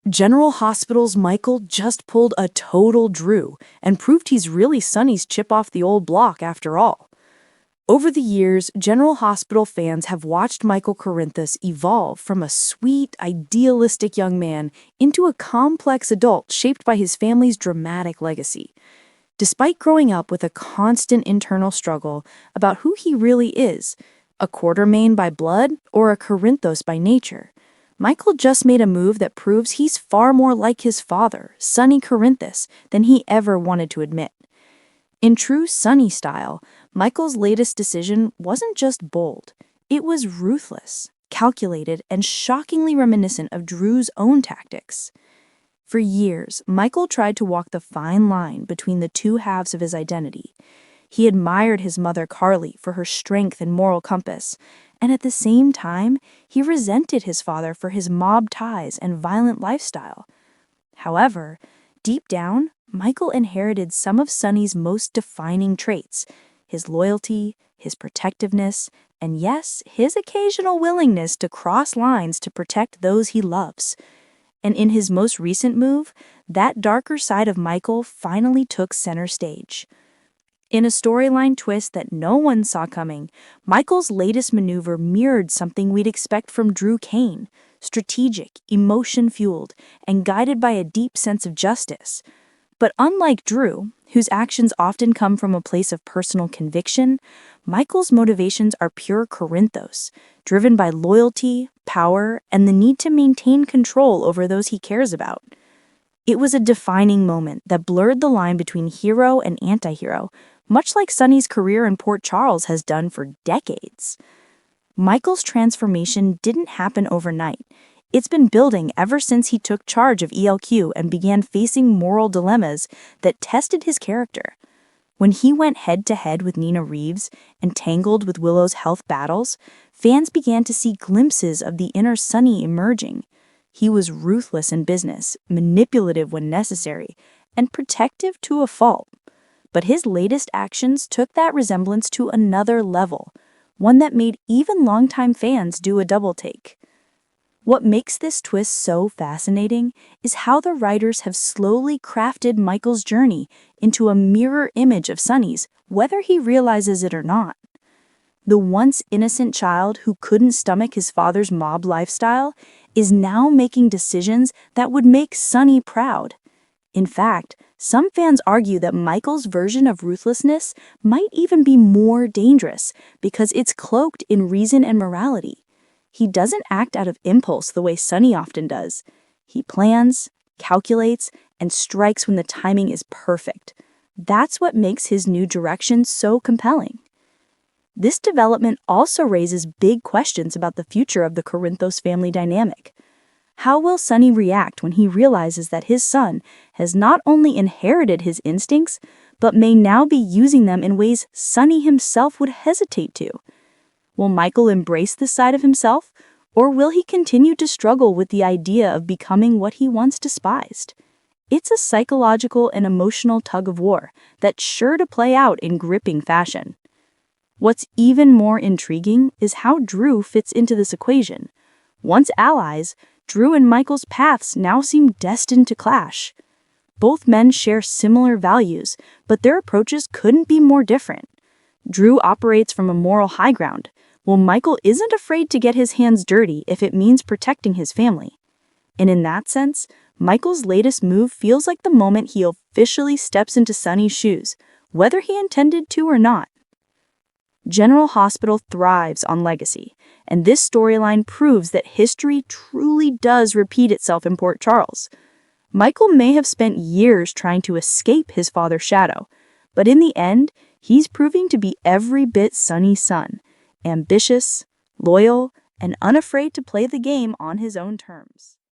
General Hospital's Michael just pulled a total Drew and proved he's really Sonny's chip off the old block after all. Over the years, General Hospital fans have watched Michael Corinthus evolve from a sweet, idealistic young man into a complex adult shaped by his family's dramatic legacy. Despite growing up with a constant internal struggle about who he really is, a Quartermain by blood or a Corinthos by nature, Michael just made a move that proves he's far more like his father, Sonny Corinthus, than he ever wanted to admit. In true Sonny style, Michael's latest decision wasn't just bold. It was ruthless, calculated, and shockingly reminiscent of Drew's own tactics. For years, Michael tried to walk the fine line between the two halves of his identity. He admired his mother Carly for her strength and moral compass, and at the same time, he resented his father for his mob ties and violent lifestyle. However, deep down, Michael inherited some of Sonny's most defining traits: his loyalty, his protectiveness, and yes, his occasional willingness to cross lines to protect those he loves. And in his most recent move, that darker side of Michael finally took center stage. In a storyline twist that no one saw coming, Michael's latest maneuver mirrored something we'd expect from Drew Kane: strategic, emotion-fueled, and guided by a deep sense of justice. But unlike Drew, whose actions often come from a place of personal conviction, Michael's motivations are pure Corinthos, driven by loyalty, power, and the need to maintain control over those he cares about. It was a defining moment that blurred the line between hero and anti-hero, much like Sonny's career in Port Charles has done for decades. Michael's transformation didn't happen overnight. It's been building ever since he took charge of ELQ and began facing moral dilemmas that tested his character. When he went head-to-head with Nina Reeves and tangled with Willow's health battles, fans began to see glimpses of the inner Sonny emerging. He was ruthless in business, manipulative when necessary, and protective to a fault. But his latest actions took that resemblance to another level, one that made even longtime fans do a double-take. What makes this twist so fascinating is how the writers have slowly crafted Michael's journey into a mirror image of Sonny's, whether he realizes it or not. The once innocent child who couldn't stomach his father's mob lifestyle is now making decisions that would make Sonny proud. In fact, some fans argue that Michael's version of ruthlessness might even be more dangerous because it's cloaked in reason and morality. He doesn't act out of impulse the way Sonny often does. He plans, calculates, and strikes when the timing is perfect. That's what makes his new direction so compelling. This development also raises big questions about the future of the Corinthos family dynamic. How will Sonny react when he realizes that his son has not only inherited his instincts, but may now be using them in ways Sonny himself would hesitate to? Will Michael embrace this side of himself, or will he continue to struggle with the idea of becoming what he once despised? It's a psychological and emotional tug-of-war that's sure to play out in gripping fashion. What's even more intriguing is how Drew fits into this equation. Once allies, Drew and Michael's paths now seem destined to clash. Both men share similar values, but their approaches couldn't be more different. Drew operates from a moral high ground, while Michael isn't afraid to get his hands dirty if it means protecting his family. And in that sense, Michael's latest move feels like the moment he officially steps into Sonny's shoes, whether he intended to or not. General Hospital thrives on legacy, and this storyline proves that history truly does repeat itself in Port Charles. Michael may have spent years trying to escape his father's shadow, but in the end, he's proving to be every bit Sonny's son: ambitious, loyal, and unafraid to play the game on his own terms.